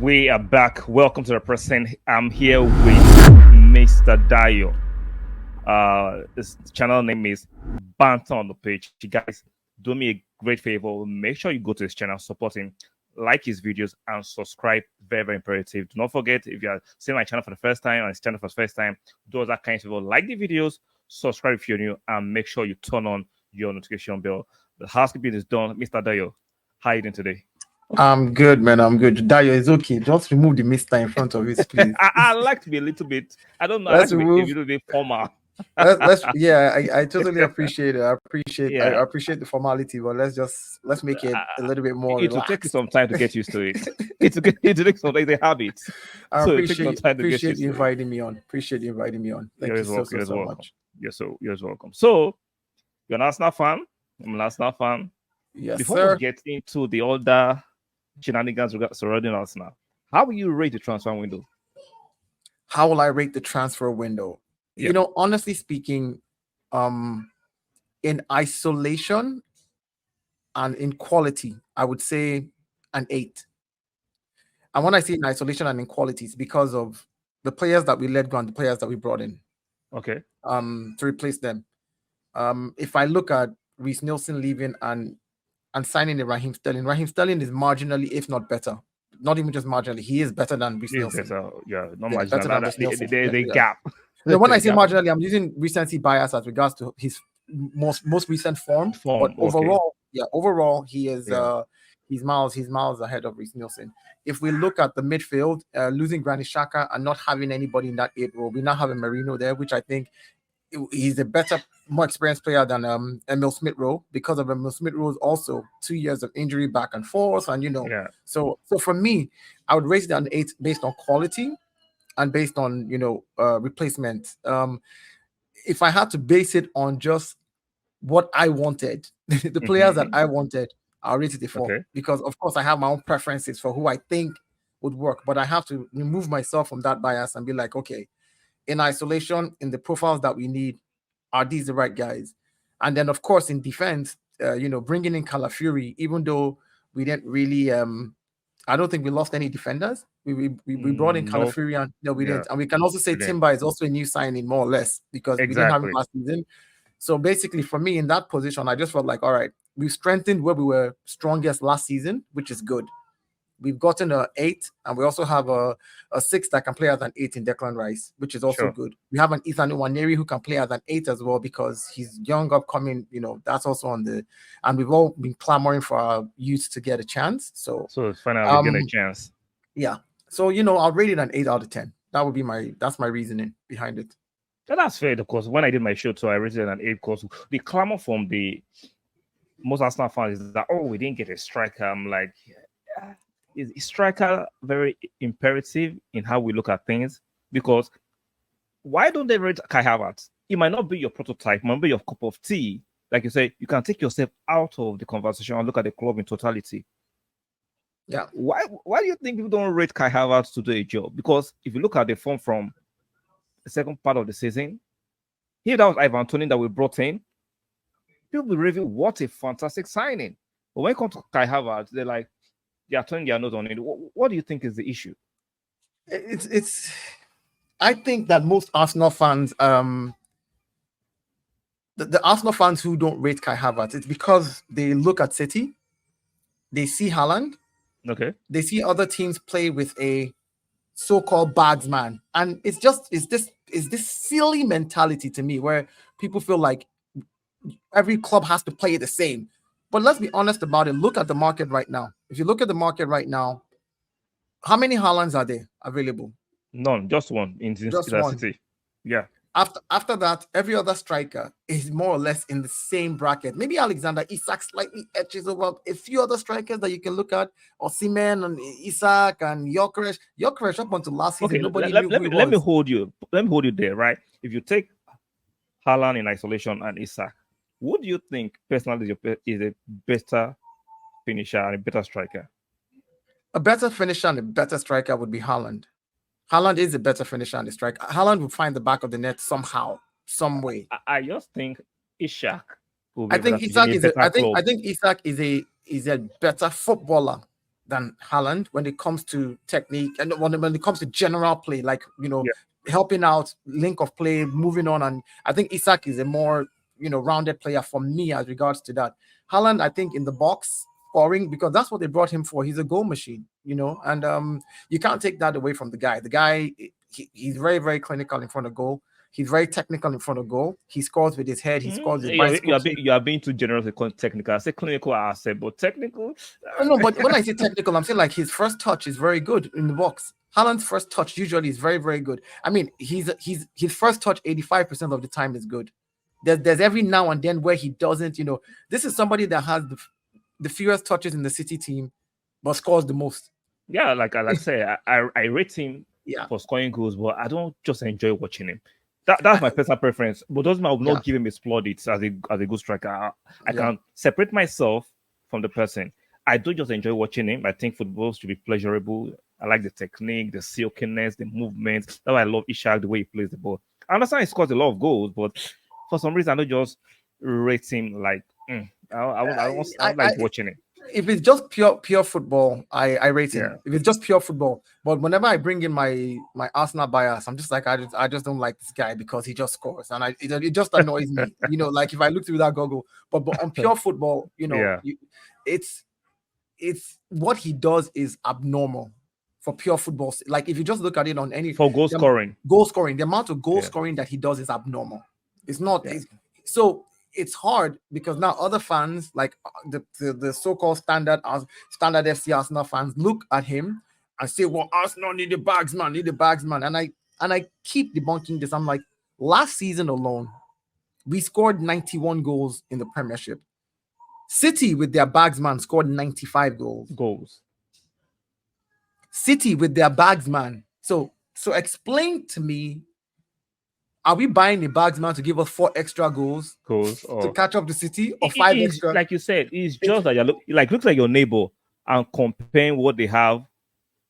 We are back. Welcome to the present. I'm here with Mr. Dayo. His channel name is Banter on the Page. You guys, do me a great favor. Make sure you go to his channel, support him, like his videos, and subscribe. Very, very imperative. Do not forget, if you are seeing my channel for the first time and his channel for the first time, do that kind of people. Like the videos, subscribe if you're new, and make sure you turn on your notification bell. The housekeeping is done. Mr. Dayo, how are you doing today? I'm good, man. I'm good. Dayo is okay. Just remove the mister in front of it, please. I like to be a little bit. I don't know. I like to be a little bit formal. Yeah, I totally appreciate it. I Yeah. appreciate the formality, but let's make it a little bit more It will relaxed. take you some time to get used to it. It will take some time. It's a habit. I So it takes some time to get appreciate used you to it. inviting me on. Appreciate you inviting me on. Thank you so much. You're welcome. So you're an Arsenal fan. I'm an Arsenal fan. Yes, Before sir. we get into the other shenanigans surrounding Arsenal, how will you rate the transfer window? How will I rate the transfer window? Yeah. You know, honestly speaking, in isolation and in quality, I would say an 8. And when I say in isolation and in quality, it's because of the players that we let go and the players that we brought in Okay. to replace them. If I look at Reece Nelson leaving and signing the Raheem Sterling is marginally, if not better. Not even just marginally, he is better than Reece Nelson. Better, yeah, not Yeah, marginal. better than Reece Nelson. There's a gap. No, when I say marginally, I'm using recency bias as regards to his most recent form. But overall, he is he's miles ahead of Reece Nelson. If we look at the midfield, losing Granit Xhaka and not having anybody in that 8 role, we now have a Marino there, which I think he's a better, more experienced player than Emil Smith-Rowe, because of Emil Smith-Rowe's also 2 years of injury back and forth, and so for me, I would rate it an 8 based on quality and based on replacement. If I had to base it on just what I wanted, the players that I wanted, I'll rate it a 4 because of course I have my own preferences for who I think would work, but I have to remove myself from that bias and be like, okay, in isolation, in the profiles that we need, are these the right guys? And then, of course, in defense, bringing in Calafiori, even though we didn't really, I don't think we lost any defenders. We brought in Calafiori, and we didn't. And we can also say Timber is also a new signing, more or less, because we didn't have him last season. So basically, for me, in that position, I just felt like, all right, we've strengthened where we were strongest last season, which is good. We've gotten an 8, and we also have a 6 that can play as an 8 in Declan Rice, which is also good. We have an Ethan Nwaneri who can play as an 8 as well, because he's young, upcoming. That's also on the. And we've all been clamoring for our youth to get a chance. So it's finally getting a chance. Yeah. So I'll rate it an 8 out of 10. That would be that's my reasoning behind it. That's fair, of course. When I did my show, so I rated it an 8 because the clamor from the most Arsenal fans is that we didn't get a striker. I'm like. Is striker very imperative in how we look at things? Because why don't they rate Kai Havertz? It might not be your prototype, might be your cup of tea. Like you say, you can take yourself out of the conversation and look at the club in totality. Yeah. Why do you think people don't rate Kai Havertz to do a job? Because if you look at the form from the second part of the season, here that was Ivan Toney that we brought in. People will review what a fantastic signing. But when it comes to Kai Havertz, they're like, they are turning their nose on it. What do you think is the issue? I think that most Arsenal fans, the Arsenal fans who don't rate Kai Havertz, it's because they look at City, they see Haaland, they see other teams play with a so-called badsman, and it's this silly mentality to me where people feel like every club has to play the same. But let's be honest about it. Look at the market right now. If you look at the market right now, how many Haalands are there available? None, just one in City. Yeah. After that, every other striker is more or less in the same bracket. Maybe Alexander Isak slightly edges over a few other strikers that you can look at, Osimhen and Isak and Gyökeres. Gyökeres up until last season, nobody knew who he was. Let me hold you there, right? If you take Haaland in isolation and Isak, who do you think personally is a better finisher and a better striker? A better finisher and a better striker would be Haaland. Haaland is a better finisher and a striker. Haaland will find the back of the net somehow, some way. I just think Isak. I think Isak is a better footballer than Haaland when it comes to technique and when it comes to general play, like helping out, link of play, moving on. And I think Isak is a more rounded player for me as regards to that. Haaland, I think in the box scoring, because that's what they brought him for. He's a goal machine, and you can't take that away from the guy. The guy, he's very, very clinical in front of goal. He's very technical in front of goal. He scores with his head. He scores with bicycle. You are being too generous with technical. I say clinical, I say, but technical. No, but when I say technical, I'm saying like his first touch is very good in the box. Haaland's first touch usually is very, very good. I mean, his first touch 85% of the time is good. There's every now and then where he doesn't. This is somebody that has the fewest touches in the City team, but scores the most. Yeah, like I say, I rate him for scoring goals, but I don't just enjoy watching him. That's my personal preference, but doesn't mean I will not give him his plaudits as a good striker. I can separate myself from the person. I do just enjoy watching him. I think football should be pleasurable. I like the technique, the silkiness, the movement. That's why I love Ishak, the way he plays the ball. I understand he scores a lot of goals, but for some reason I don't just rate him like I like watching it. If it's just pure football, I rate him. If it's just pure football, but whenever I bring in my Arsenal bias, I'm just like I just don't like this guy because he just scores, and it just annoys me. Like if I look through that goggle. But on pure football, it's what he does is abnormal for pure football. Like if you just look at it on any for goal scoring, the amount of goal scoring that he does is abnormal. It's not so. It's hard because now other fans, like the so-called standard FC Arsenal fans, look at him and say, "Well, Arsenal need the bagsman," and I keep debunking this. I'm like, last season alone, we scored 91 goals in the Premiership. City with their bagsman scored 95 goals. City with their bagsman. So explain to me. Are we buying a bagsman to give us 4 extra goals to catch up to City, or 5 extra? Like you said, it's just that you looks like your neighbor and comparing what they have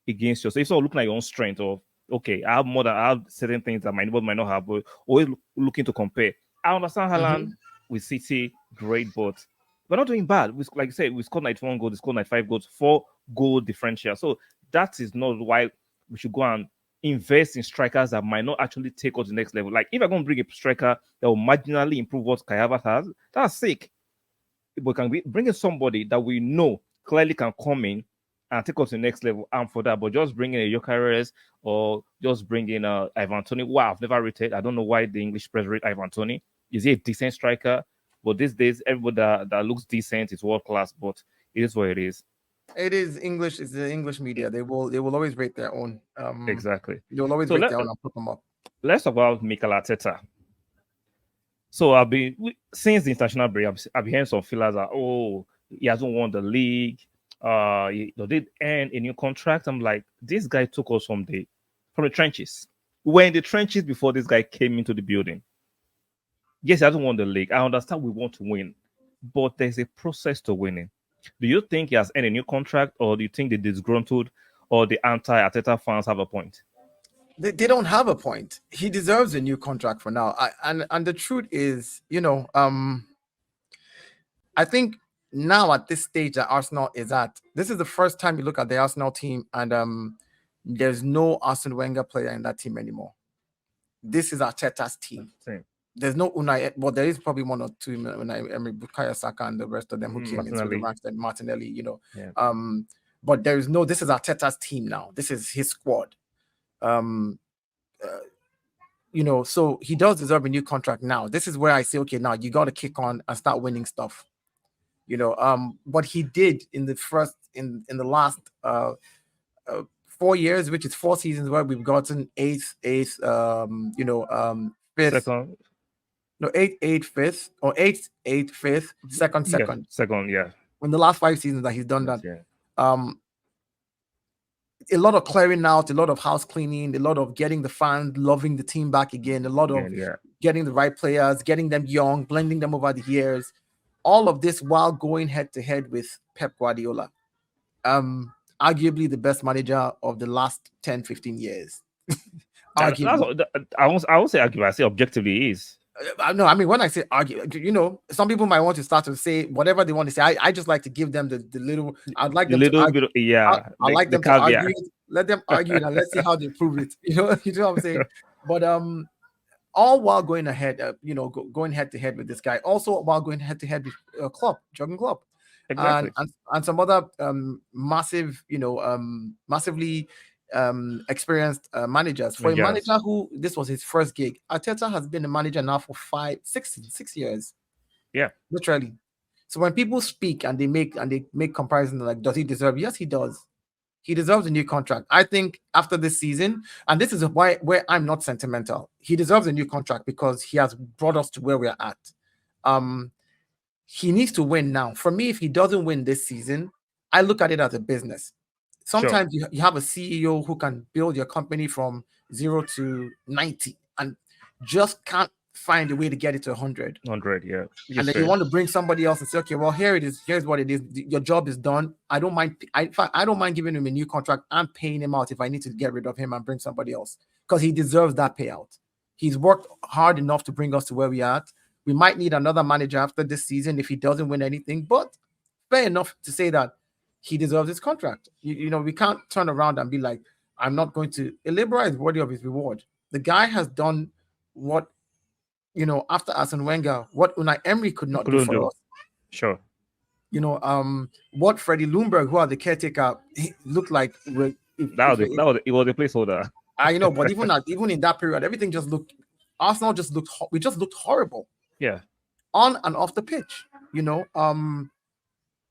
against you. So it's all looking like your own strength of okay, I have certain things that my neighbor might not have, but always looking to compare. I understand Haaland with City, great, but we're not doing bad. Like you said, we scored 91 goals, we scored 95 goals, 4 goal differential. So that is not why we should go and invest in strikers that might not actually take us to the next level. Like if I'm going to bring a striker that will marginally improve what Kai Havertz has, that's sick. But can we bring in somebody that we know clearly can come in and take us to the next level? And for that, but just bring in a Gyökeres or just bring in Ivan Toney. Wow, I've never rated. I don't know why the English press rate Ivan Toney. Is he a decent striker? But these days, everybody that looks decent is world class. But it is what it is. It is English. It's the English media. They will always rate their own. Exactly. They will always rate their own and put them up. Let's talk about Mikel Arteta. So since the international break, I've been hearing some feelers that he hasn't won the league. He did earn a new contract. I'm like, this guy took us from the trenches. We were in the trenches before this guy came into the building. Yes, he hasn't won the league. I understand we want to win, but there's a process to winning. Do you think he has earned a new contract, or do you think the disgruntled or the anti-Arteta fans have a point? They don't have a point. He deserves a new contract for now. And the truth is, I think now at this stage that Arsenal is at, this is the first time you look at the Arsenal team and there's no Arsene Wenger player in that team anymore. This is Arteta's team. Same. There's no Unai, well, there is probably 1 or 2 Unai Emery, Bukayo Saka, and the rest of them who came into the ranks, and Martinelli, but there is no. This is Arteta's team now. This is his squad. So he does deserve a new contract now. This is where I say, okay, now you got to kick on and start winning stuff. What he did in the last 4 years, which is 4 seasons, where we've gotten eighth, fifth. Second. No, 8th, 5th, or 8th, 5th, second. Second, yeah. In the last 5 seasons that he's done that, a lot of clearing out, a lot of house cleaning, a lot of getting the fans loving the team back again, a lot of getting the right players, getting them young, blending them over the years. All of this while going head to head with Pep Guardiola, arguably the best manager of the last 10, 15 years. I won't say arguably. I say objectively he is. No, I mean, when I say argue, some people might want to start to say whatever they want to say. I just like to give them the little. I'd like The them to little argue. bit, yeah, I like the them to argue caveat. it. Let them argue it, and let's see how they prove it. You know what I'm saying? But all while going ahead, going head to head with this guy. Also while going head to head with Jurgen Klopp, Exactly. and some other massively experienced managers. For a manager who this was his first gig, Arteta has been a manager now for 6 years. Yeah, literally. So when people speak and they make comparisons like, does he deserve? Yes, he does. He deserves a new contract. I think after this season, and this is where I'm not sentimental. He deserves a new contract because he has brought us to where we're at. He needs to win now. For me, if he doesn't win this season, I look at it as a business. Sometimes you have a CEO who can build your company from 0 to 90 and just can't find a way to get it to 100. 100, yeah. And then you want to bring somebody else and say, okay, well, here it is. Here's what it is. Your job is done. I don't mind. In fact, I don't mind giving him a new contract. I'm paying him out if I need to get rid of him and bring somebody else because he deserves that payout. He's worked hard enough to bring us to where we are at. We might need another manager after this season if he doesn't win anything, but fair enough to say that he deserves his contract. We can't turn around and be like, I'm not going to. A laborer is worthy of his reward. The guy has done what, after Arsene Wenger, what Unai Emery could not do for us. Sure. What Freddie Ljungberg, who are the caretaker, looked like. It was a placeholder. I know, but even in that period, everything just looked. Arsenal just looked. We just looked horrible. Yeah. On and off the pitch,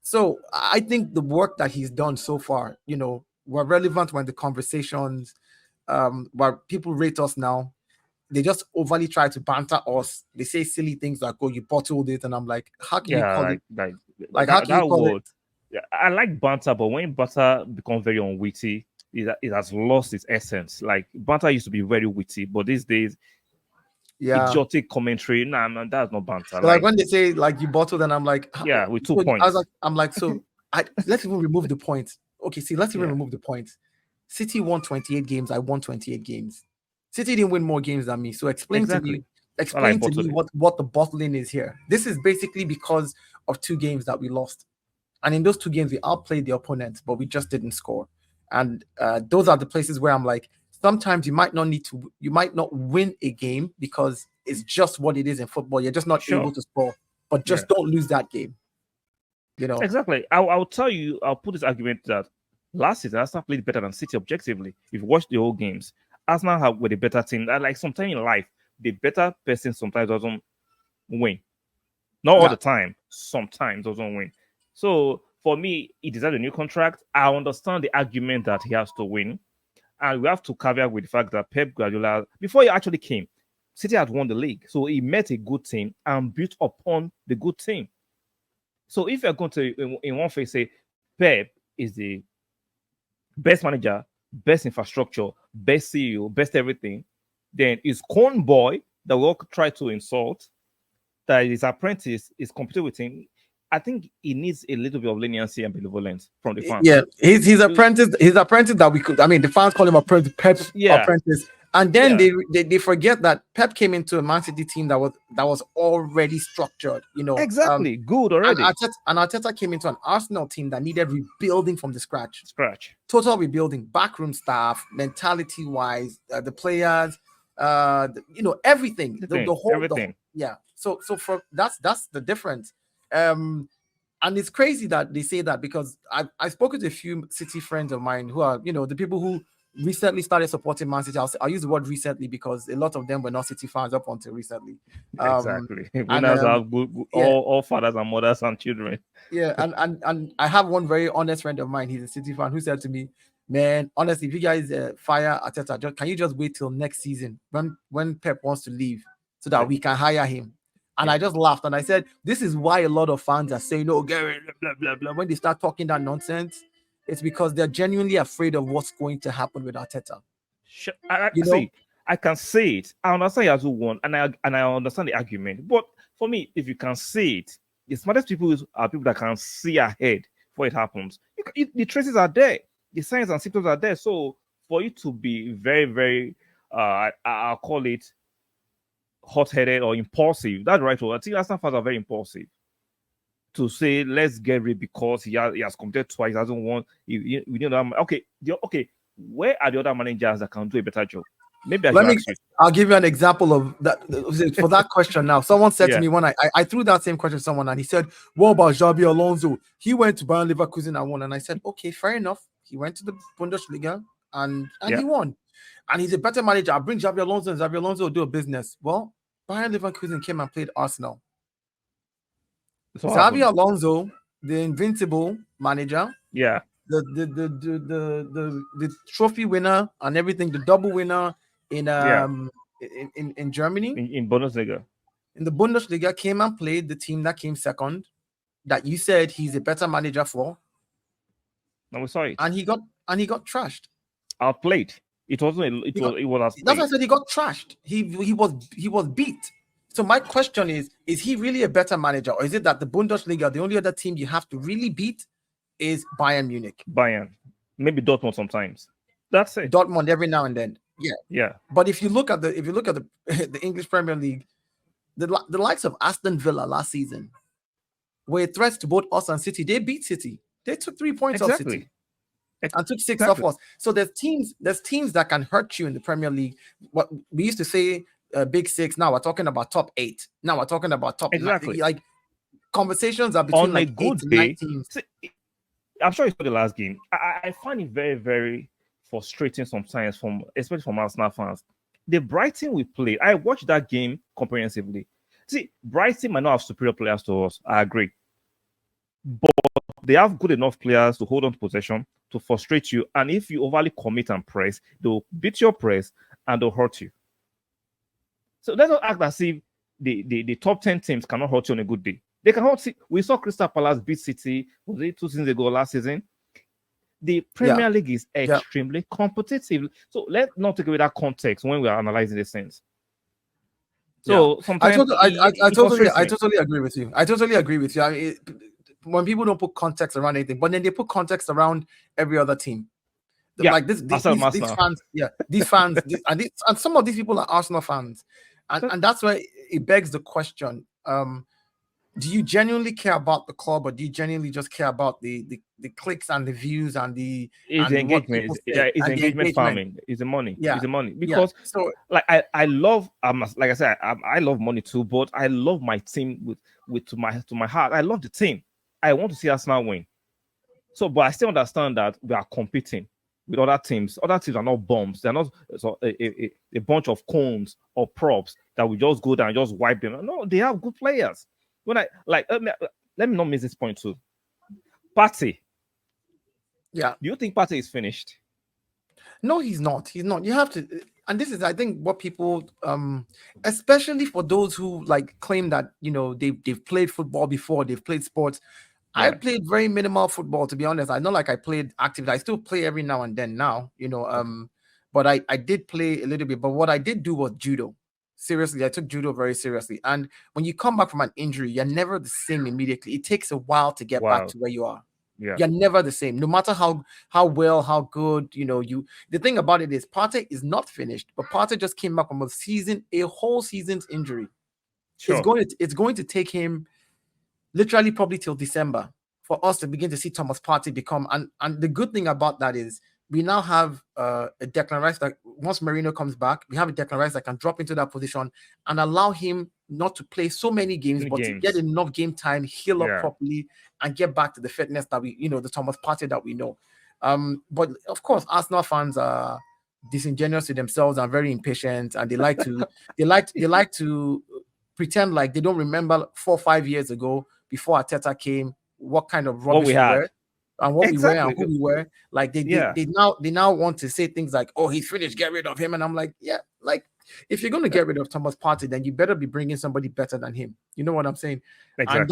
So I think the work that he's done so far, were relevant when the conversations, where people rate us now. They just overly try to banter us. They say silly things like, "Oh, you bottled it," and I'm like, "How can you call it?" How can you call it? Yeah, I like banter, but when banter becomes very unwitty, it has lost its essence. Like banter used to be very witty, but these days, idiotic commentary. Nah, man, that's not banter. So like when they say like you bottled, and I'm like, yeah, with 2 points. I'm like, so let's even remove the points. Okay, see, let's even remove the points. City won 28 games. I won 28 games. City didn't win more games than me. So explain to me what the bottling is here. This is basically because of 2 games that we lost. And in those 2 games, we outplayed the opponents, but we just didn't score. And those are the places where I'm like, sometimes you might not win a game because it's just what it is in football. You're just not able to score, but just don't lose that game. Exactly. I'll tell you, I'll put this argument that last season, Arsenal played better than City objectively. If you watch the whole games, Arsenal were the better team. Like sometimes in life, the better person sometimes doesn't win. Not all the time. Sometimes doesn't win. So for me, he deserves a new contract. I understand the argument that he has to win. And we have to caveat with the fact that Pep Guardiola, before he actually came, City had won the league. So he met a good team and built upon the good team. So if you're going to, in one phase, say Pep is the best manager, best infrastructure, best CEO, best everything, then his corn boy that we all try to insult, that his apprentice is competing with him, I think he needs a little bit of leniency and benevolence from the fans. Yeah, his apprentice that we could. I mean, the fans call him Pep's apprentice, and then they forget that Pep came into a Man City team that was already structured. Exactly, good already. And Arteta came into an Arsenal team that needed rebuilding from the scratch. Total rebuilding, backroom staff, mentality wise, the players, everything, the whole everything. So for that's the difference. And it's crazy that they say that because I've spoken to a few City friends of mine who are, the people who recently started supporting Man City. I'll use the word recently because a lot of them were not City fans up until recently. Exactly. Winners have all fathers and mothers and children. Yeah, and I have one very honest friend of mine. He's a City fan who said to me, "Man, honestly, if you guys fire Arteta, can you just wait till next season when Pep wants to leave so that we can hire him?" And I just laughed and I said, this is why a lot of fans are saying, "No, Gary, blah, blah, blah." When they start talking that nonsense, it's because they're genuinely afraid of what's going to happen with Arteta. I can say it. I understand he has won, and I understand the argument. But for me, if you can see it, the smartest people are people that can see ahead before it happens. The traces are there. The signs and symptoms are there. So for you to be very, very, I'll call it hot-headed or impulsive. That's right. I think Arsenal fans are very impulsive to say let's get rid because he has competed twice. He hasn't won. We know that. Okay. Where are the other managers that can do a better job? Maybe I'll give you an example of that for that question. Now, someone said to me when I threw that same question to someone, and he said, "What about Xabi Alonso? He went to Bayern Leverkusen and won." And I said, "Okay, fair enough. He went to the Bundesliga and he won, and he's a better manager. I'll bring Xabi Alonso, and Xabi Alonso will do a business." Well, Bayern Leverkusen came and played Arsenal. Xabi Alonso, the invincible manager, the trophy winner and everything, the double winner in Germany, in Bundesliga, in the Bundesliga, came and played the team that came second, that you said he's a better manager for. And we saw it, and he got trashed, outplayed. It wasn't. It was. That's why I said he got trashed. He was beat. So my question is he really a better manager, or is it that the Bundesliga, the only other team you have to really beat is Bayern Munich? Bayern, maybe Dortmund sometimes. That's it. Dortmund every now and then. Yeah. But if you look at the the English Premier League, the likes of Aston Villa last season were threats to both us and City. They beat City. They took 3 points off City and took 6 off us. So there's teams that can hurt you in the Premier League. What we used to say, Big Six. Now we're talking about top 8. Now we're talking about top 9. Like conversations are between like 8 to 9 teams. See, I'm sure you saw the last game. I find it very, very frustrating sometimes, especially from Arsenal fans. The Brighton we played, I watched that game comprehensively. See, Brighton might not have superior players to us. I agree, but they have good enough players to hold on to possession, to frustrate you, and if you overly commit and press, they'll beat your press and they'll hurt you. So let's not act as if the top 10 teams cannot hurt you on a good day. They can hurt. We saw Crystal Palace beat City, was it 2 seasons ago, last season? The Premier League is extremely competitive. So let's not take away that context when we are analyzing these things. So sometimes I totally agree with you. I totally agree with you. I mean, when people don't put context around anything, but then they put context around every other team. Like these fans, and some of these people are Arsenal fans, and that's why it begs the question: do you genuinely care about the club, or do you genuinely just care about the clicks and the views and the engagement? It's engagement farming. It's the money. It's the money. Because like I love like I said, I love money too, but I love my team with to my heart. I love the team. I want to see Arsenal win. So, but I still understand that we are competing with other teams. Other teams are not bombs. They're not a bunch of cones or props that we just go down and just wipe them. No, they have good players. When let me not miss this point too. Partey. Yeah. Do you think Partey is finished? No, he's not. He's not. You have to, and this is, I think, what people, especially for those who like claim that they've played football before, they've played sports. Yeah. I played very minimal football, to be honest. I not like I played actively. I still play every now and then now, but I did play a little bit. But what I did do was judo. Seriously, I took judo very seriously. And when you come back from an injury, you're never the same immediately. It takes a while to get back to where you are. Yeah. You're never the same, no matter how well, how good, the thing about it is Partey is not finished, but Partey just came back from a whole season's injury. Sure. It's going to take him literally probably till December for us to begin to see Thomas Partey become, and the good thing about that is we now have a Declan Rice that once Merino comes back, we have a Declan Rice that can drop into that position and allow him not to play so many games, to get enough game time, heal up properly, and get back to the fitness that we, the Thomas Partey that we know. But of course, Arsenal fans are disingenuous to themselves and very impatient, and they like to they like to pretend like they don't remember 4 or 5 years ago before Arteta came, what kind of rubbish we were. And what we were and who we were, like they now want to say things like, "Oh, he's finished, get rid of him," and I'm like, yeah, like if you're going to get rid of Thomas Partey, then you better be bringing somebody better than him. You know what I'm saying? Exactly. And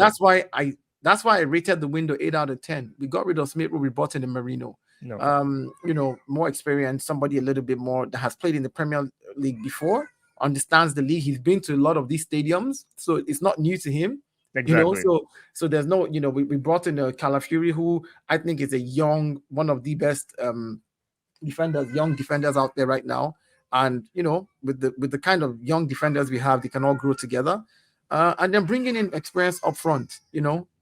that's why I rated the window 8 out of 10. We got rid of Smith, we brought in the Merino. No. More experience, somebody a little bit more that has played in the Premier League before, understands the league. He's been to a lot of these stadiums, so it's not new to him. Exactly. So there's no, we brought in a Calafiori, who I think is one of the best young defenders out there right now. and with the kind of young defenders we have, they can all grow together. And then bringing in experience up front,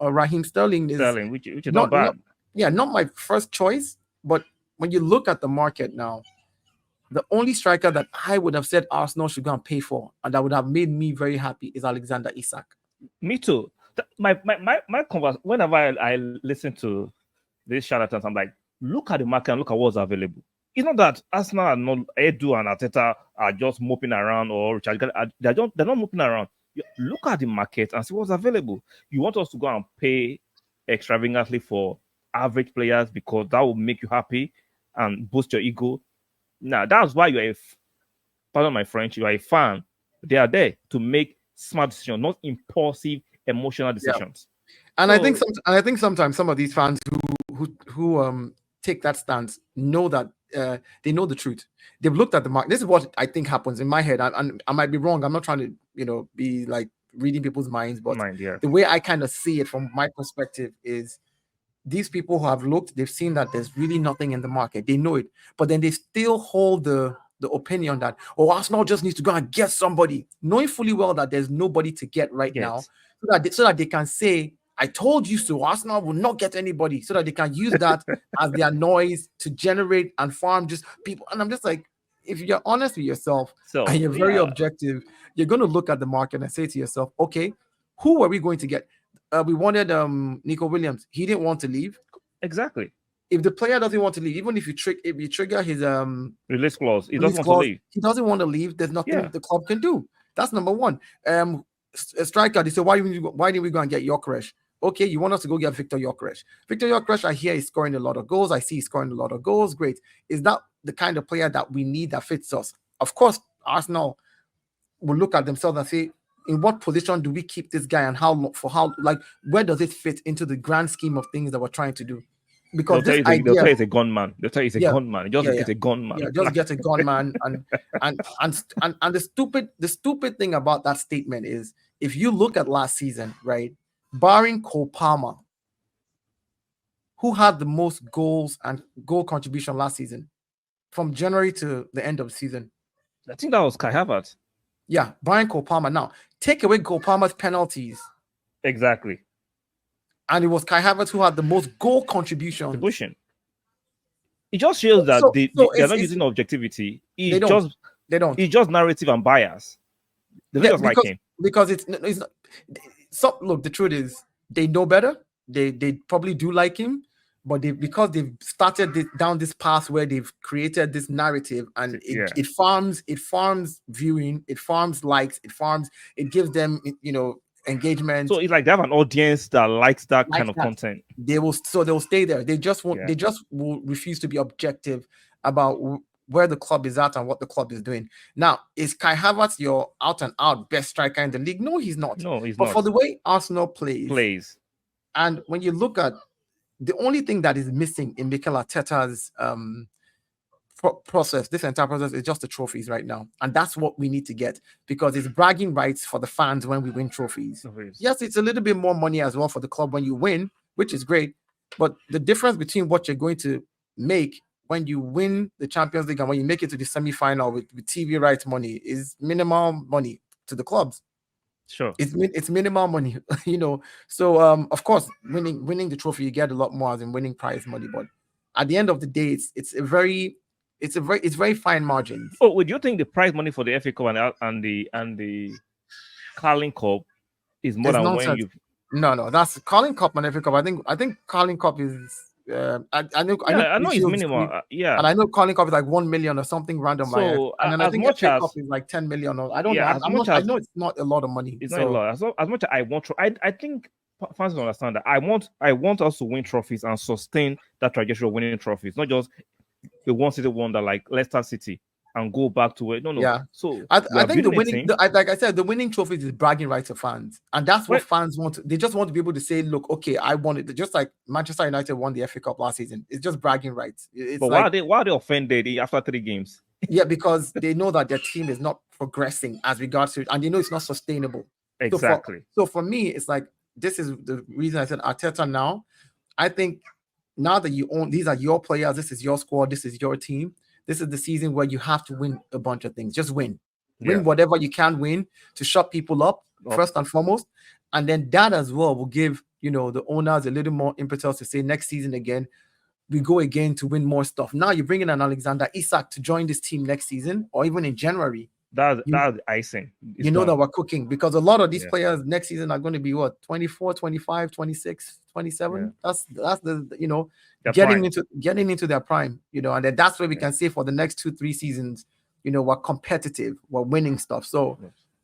Raheem Sterling is which is not bad. not my first choice, but when you look at the market now, the only striker that I would have said Arsenal should go and pay for, and that would have made me very happy, is Alexander Isak. Me too. My converse, whenever I listen to these charlatans, I'm like, look at the market and look at what's available. It's not that Arsenal are not, Edu and Arteta are just moping around, or Richard, they're not moping around. You look at the market and see what's available. You want us to go and pay extravagantly for average players because that will make you happy and boost your ego. Now, that's why you're pardon my French, you are a fan. They are there to make smart decisions, not impulsive, emotional decisions. Yeah. And I think sometimes some of these fans who take that stance know that they know the truth. They've looked at the market. This is what I think happens in my head. I might be wrong. I'm not trying to be like reading people's minds, but the way I kind of see it from my perspective is, these people who have looked, they've seen that there's really nothing in the market. They know it, but then they still hold the opinion that, Arsenal just needs to go and get somebody, knowing fully well that there's nobody to get right now, so that they can say, I told you so. Arsenal will not get anybody, so that they can use that as their noise to generate and farm just people. And I'm just like, if you're honest with yourself and you're very objective, you're going to look at the market and say to yourself, okay, who are we going to get? We wanted Nico Williams. He didn't want to leave. Exactly. If the player doesn't want to leave, even if you trigger his release clause, he doesn't want to leave. He doesn't want to leave. There's nothing the club can do. That's number one. A striker. They say, why didn't we go and get Gyökeres? Okay, you want us to go get Victor Gyökeres. Victor Gyökeres, I hear he's scoring a lot of goals. I see he's scoring a lot of goals. Great. Is that the kind of player that we need that fits us? Of course, Arsenal will look at themselves and say, in what position do we keep this guy, and where does it fit into the grand scheme of things that we're trying to do? Because they'll tell you it's a gunman. They'll tell you it's a gunman. Just get a gunman. Yeah, just get a gunman. and the stupid thing about that statement is, if you look at last season, right, barring Cole Palmer, who had the most goals and goal contribution last season from January to the end of the season? I think that was Kai Havertz. Yeah, Brian Cole Palmer. Now, take away Cole Palmer's penalties. Exactly. And it was Kai Havertz who had the most goal contributions. It just shows that they're not using objectivity. They don't. It's just narrative and bias. They just like him. Because it's not. So, look, the truth is, they know better. They probably do like him, but because they've started down this path where they've created this narrative, and it farms viewing, it farms likes, it gives them engagement. So it's like they have an audience that likes that kind of content. They'll stay there. They just will refuse to be objective about where the club is at and what the club is doing. Now, is Kai Havertz your out and out best striker in the league? No, he's not. But for the way Arsenal plays, and when you look at the only thing that is missing in Mikel Arteta's process, this entire process, is just the trophies right now. And that's what we need to get, because it's bragging rights for the fans when we win trophies. Yes, it's a little bit more money as well for the club when you win, which is great. But the difference between what you're going to make when you win the Champions League and when you make it to the semi-final with TV rights money is minimal money to the clubs. Sure. It's minimal money, So of course, winning the trophy, you get a lot more than winning prize money. But at the end of the day, it's very fine margins. Oh, would you think the prize money for the FA Cup and the Carling Cup is more than nonsense. when you? No, that's Carling Cup and FA Cup. I think Carling Cup is. I know it's minimal. And I know Carling Cup is like 1 million or something random. So and then I think FA Cup is like 10 million. Or I don't know. I know it's not a lot of money. It's not a lot. As much as I want, I think fans don't understand that. I want us to win trophies and sustain that trajectory of winning trophies, not just the one city wonder like Leicester City and go back to it. No. Yeah. So I think the winning, like I said, the winning trophies is bragging rights of fans, and that's what fans want. They just want to be able to say, "Look, okay, I won it." Just like Manchester United won the FA Cup last season. It's just bragging rights. But why are they offended after 3 games? Yeah, because they know that their team is not progressing as regards to it, and they know it's not sustainable. Exactly. So for me, it's like, this is the reason I said Arteta now. I think now that you own, these are your players, this is your squad, this is your team, this is the season where you have to win a bunch of things. Just win whatever you can win to shut people up first and foremost, and then that as well will give the owners a little more impetus to say next season again we go again to win more stuff. Now you're bringing an Alexander Isak to join this team next season or even in January. That's icing. It's that we're cooking, because a lot of these players next season are going to be 24, 25, 26, 27. That's the getting into their prime, and then that's where we can say for the next 2-3 seasons, we're competitive, we're winning stuff. So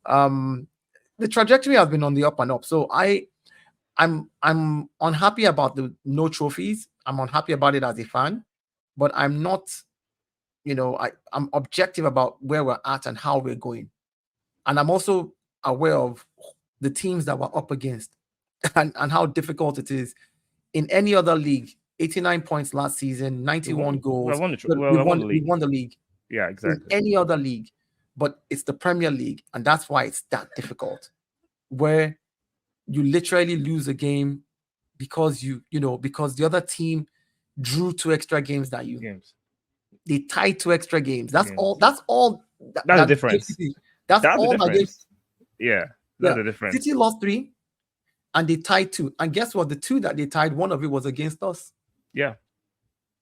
the trajectory has been on the up and up. So I'm unhappy about the no trophies. I'm unhappy about it as a fan, but I'm not, I'm objective about where we're at and how we're going. And I'm also aware of the teams that we're up against and how difficult it is. In any other league, 89 points last season, 91 goals. We won the league. Yeah, exactly. In any other league, but it's the Premier League, and that's why it's that difficult, where you literally lose a game because because the other team drew 2 extra games that they tied 2 extra games. That's all. That's the difference. That's all that gives. Yeah, that's the difference. City lost 3, and they tied 2. And guess what? The 2 that they tied, one of it was against us. Yeah.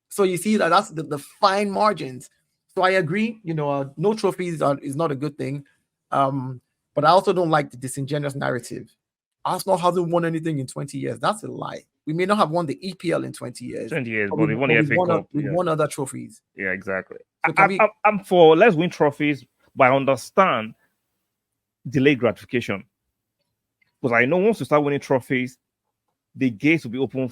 So you see that's the fine margins. So I agree. No trophies is not a good thing. But I also don't like the disingenuous narrative. Arsenal hasn't won anything in 20 years. That's a lie. We may not have won the EPL in 20 years. 20 years, but we won the FA Cup. We won other trophies. Yeah, exactly. So I'm for let's win trophies, but I understand delayed gratification. Because I know once you start winning trophies, the gates will be open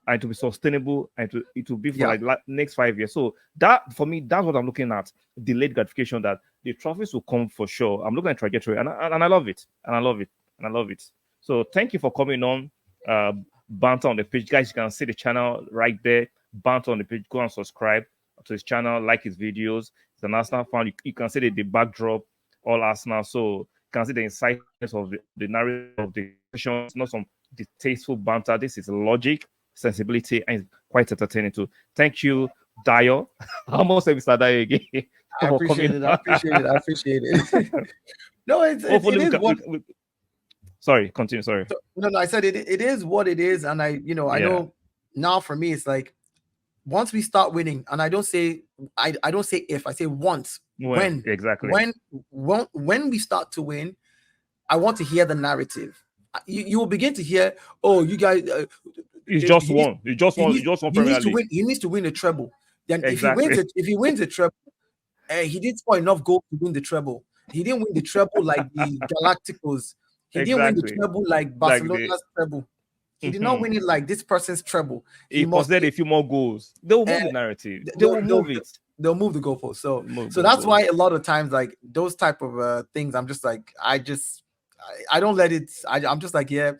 and to be sustainable, and it will be for like next 5 years. So that for me, that's what I'm looking at. Delayed gratification, that the trophies will come for sure. I'm looking at trajectory, and I love it. And I love it. And I love it. So thank you for coming on. Banter on the page, guys. You can see the channel right there. Banter on the page. Go and subscribe to his channel, like his videos. He's an Arsenal fan. You can see the backdrop, all Arsenal. So you can see the insights of the narrative of the session. It's not some distasteful banter. This is logic, sensibility, and it's quite entertaining too. Thank you, Dio. I almost say Mr. Dio again. I appreciate it. No, it is Sorry, continue. Sorry. No, I said it is what it is, and I know now for me it's like once we start winning, and I don't say if, I say once. When exactly. When we start to win, I want to hear the narrative. You will begin to hear, oh, you guys. He just won. He just won Premier League. He needs to win a treble. Then exactly. if he wins a treble, he didn't score enough goals to win the treble. He didn't win the treble like the Galacticos. He didn't win the treble like Barcelona's treble. He did not win it like this person's treble. He must get a few more goals. They will move the narrative. They will move it. They'll move the goalpost. So that's why a lot of times, like those type of things, I'm just like, I don't let it. I'm just like, yeah,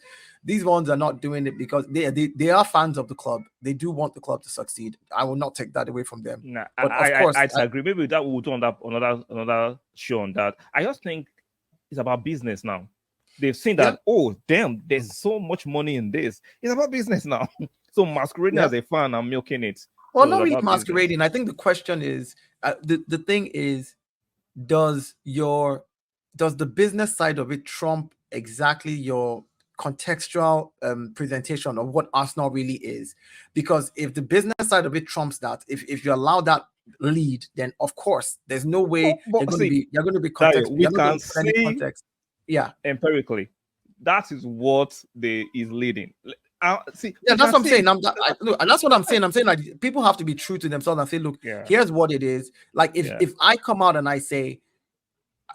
these ones are not doing it because they are fans of the club. They do want the club to succeed. I will not take that away from them. Nah, but of course, I agree. Maybe that we'll do another show on that. I just think it's about business now. They've seen that, oh, damn, there's so much money in this. It's about business now. So masquerading as a fan, I'm milking it. Well, not really masquerading. Business. I think the question is, the thing is, does the business side of it trump exactly your contextual presentation of what Arsenal really is? Because if the business side of it trumps that, if you allow that lead, then of course there's no way you're going to be context. We can see context. Yeah, empirically, that is what is leading. That's what I'm saying. That's what I'm saying. I'm saying like people have to be true to themselves and say, look, here's what it is. Like if I come out and I say,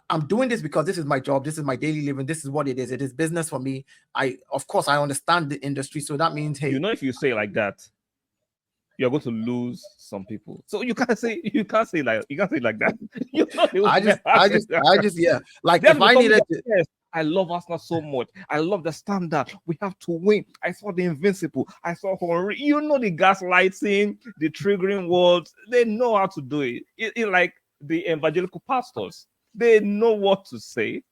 I'm doing this because this is my job, this is my daily living, this is what it is. It is business for me. Of course, I understand the industry, so that means, hey, if you say like that, you're going to lose some people. So you can't say like that. I just like if I needed to. Yes, I love Arsenal so much. I love the standard. We have to win. I saw the invincible. I saw Henry. The gaslighting, the triggering words. They know how to do it. It's like the evangelical pastors. They know what to say,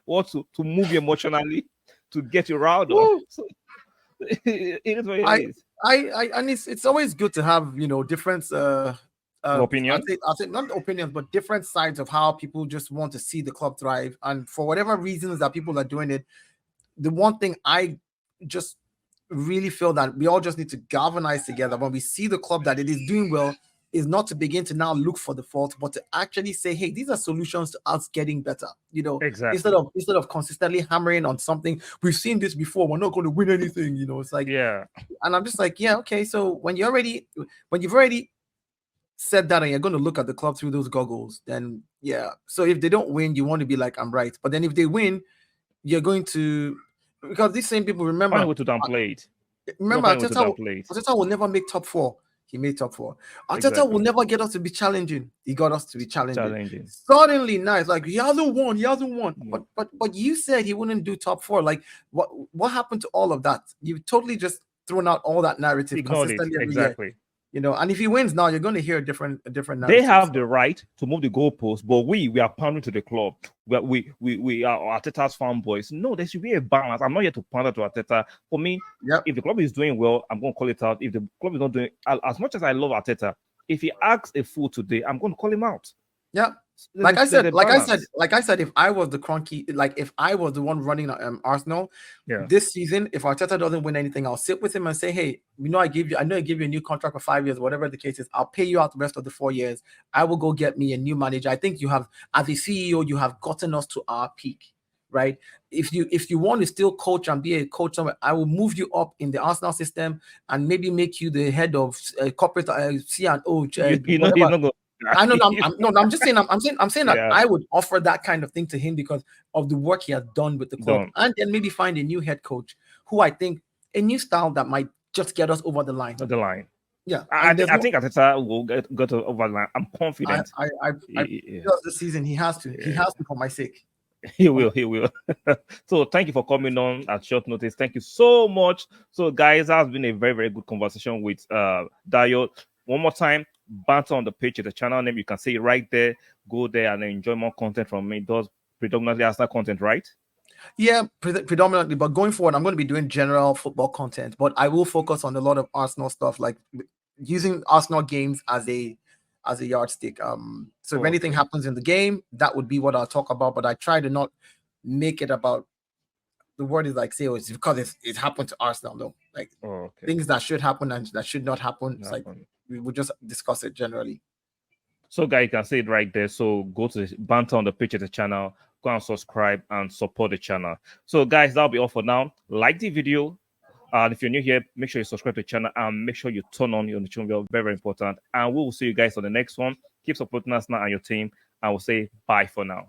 what to move you emotionally, to get you riled up. So, it is what it is. And it's always good to have different opinion? I'll say not opinions, but different sides of how people just want to see the club thrive. And for whatever reasons that people are doing it, the one thing I just really feel that we all just need to galvanize together when we see the club that it is doing well is not to begin to now look for the fault, but to actually say, hey, these are solutions to us getting better. Exactly. Instead of consistently hammering on something. We've seen this before. We're not going to win anything. It's like, yeah. And I'm just like, yeah, okay. So when you've already said that and you're going to look at the club through those goggles, then yeah. So if they don't win, you want to be like, I'm right. But then if they win, you're going to, because these same people remember. Find a way to downplay it. Remember, Arteta will never make top 4. He made top 4. Arteta will never get us to be challenging. He got us to be challenging. Suddenly now it's like he hasn't won. Mm. But you said he wouldn't do top 4. Like what happened to all of that? You've totally just thrown out all that narrative. Ignored consistently it. Exactly. Year. And if he wins now, you're going to hear a different narrative. They have the right to move the goalpost, but we are pandering to the club. We are Arteta's fanboys. No, there should be a balance. I'm not here to pander to Arteta. For me, if the club is doing well, I'm going to call it out. If the club is not doing, as much as I love Arteta, if he acts a fool today, I'm going to call him out. Yeah. Like I said, if I was the cronky, like if I was the one running Arsenal this season, if Arteta doesn't win anything, I'll sit with him and say, hey, I know I gave you a new contract for 5 years, whatever the case is. I'll pay you out the rest of the 4 years. I will go get me a new manager. I think you have, as a CEO, you have gotten us to our peak, right? If you want to still coach and be a coach somewhere, I will move you up in the Arsenal system and maybe make you the head of corporate C&O. I know. I'm just saying. I'm saying that I would offer that kind of thing to him because of the work he has done with the club, and then maybe find a new head coach who I think a new style that might just get us over the line. Yeah, I think Arteta will get over the line. I'm confident. This season he has to. He has to for my sake. He will. So thank you for coming on at short notice. Thank you so much. So guys, that has been a very, very good conversation with Dayo. One more time, banter on the page of the channel name. You can see it right there. Go there and enjoy more content from me. It does predominantly Arsenal content, right? Yeah, predominantly. But going forward, I'm going to be doing general football content. But I will focus on a lot of Arsenal stuff, like using Arsenal games as a yardstick. So if anything happens in the game, that would be what I'll talk about. But I try to not make it about. The word is like, say, it's because it happened to Arsenal, though. Like things that should happen and that should not happen. It's like we will just discuss it generally. So, guys, you can see it right there. So, go to the banter on the page of the channel, go and subscribe and support the channel. So, guys, that'll be all for now. Like the video. If you're new here, make sure you subscribe to the channel and make sure you turn on your notification bell. Very, very important. And we will see you guys on the next one. Keep supporting us now and your team. And we'll say bye for now.